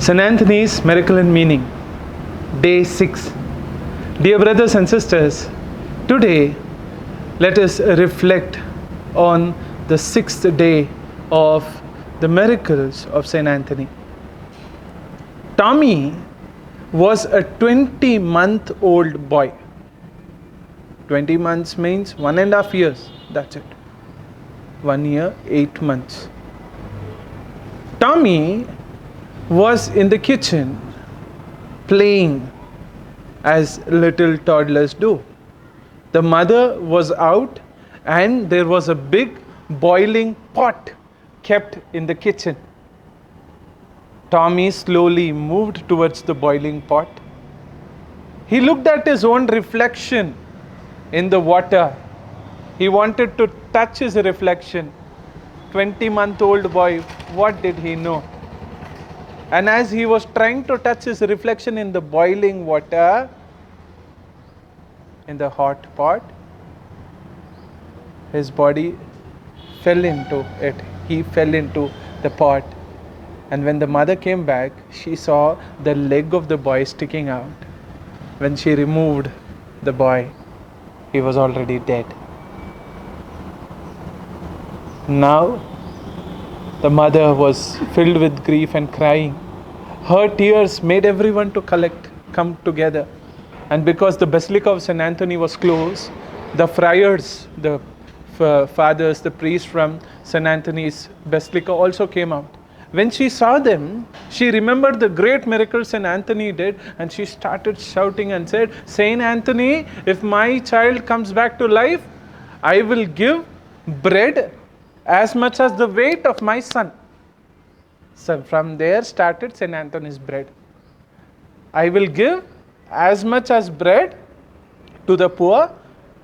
St. Anthony's Miracle and Meaning, Day 6. Dear brothers and sisters, today let us reflect on the 6th day of the miracles of St. Anthony. Tommy was a 20-month-old boy. 20 months means 1.5 years, that's it. 1 year, 8 months. Tommy was in the kitchen playing as little toddlers do. The mother was out and there was a big boiling pot kept in the kitchen. Tommy slowly moved towards the boiling pot. He looked at his own reflection in the water. He wanted to touch his reflection. 20-month-old boy, what did he know? And as he was trying to touch his reflection in the boiling water, in the hot pot, his body fell into it. He fell into the pot. And when the mother came back, she saw the leg of the boy sticking out. When she removed the boy, he was already dead. Now, the mother was filled with grief and crying. Her tears made everyone to come together. And because the Basilica of St. Anthony was closed, the friars, the fathers, the priests from St. Anthony's Basilica also came out. When she saw them, she remembered the great miracle St. Anthony did, and she started shouting and said, "St. Anthony, if my child comes back to life, I will give bread as much as the weight of my son." So from there started St. Anthony's bread. I will give as much as bread to the poor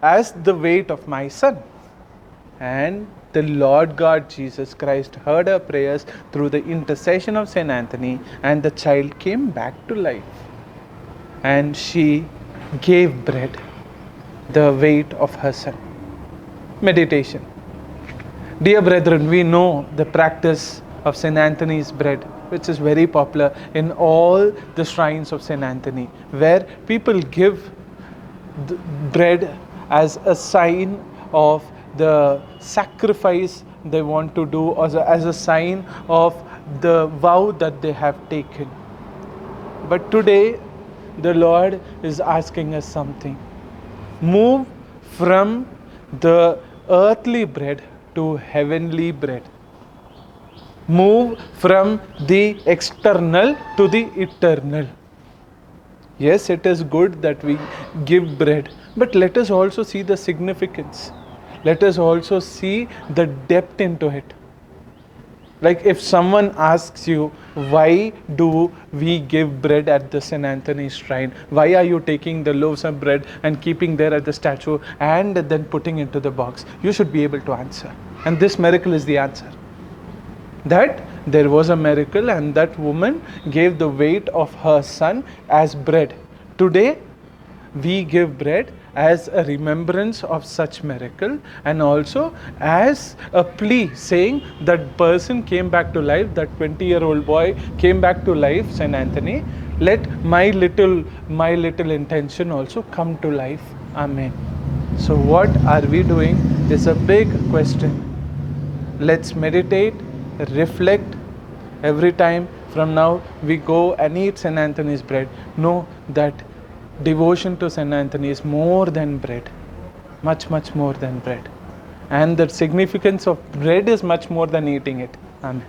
as the weight of my son. And the Lord God Jesus Christ heard her prayers through the intercession of St. Anthony, and the child came back to life. And she gave bread the weight of her son. Meditation. Dear brethren, we know the practice of St. Anthony's bread, which is very popular in all the shrines of St. Anthony, where people give the bread as a sign of the sacrifice they want to do, or as a sign of the vow that they have taken. But today, the Lord is asking us something. Move from the earthly bread to heavenly bread. Move from the external to the eternal. Yes, it is good that we give bread, but let us also see the significance. Let us also see the depth into it. Like if someone asks you, why do we give bread at the St. Anthony's shrine? Why are you taking the loaves of bread and keeping there at the statue and then putting into the box? You should be able to answer. And this miracle is the answer. That there was a miracle and that woman gave the weight of her son as bread. Today, we give bread as a remembrance of such miracle, and also as a plea saying that person came back to life, that 20-year-old boy came back to life, St. Anthony. Let my little intention also come to life. Amen. So what are we doing is a big question. Let's meditate, reflect. Every time from now we go and eat St. Anthony's bread, know that devotion to St. Anthony is more than bread, much more than bread, and the significance of bread is much more than eating it. Amen.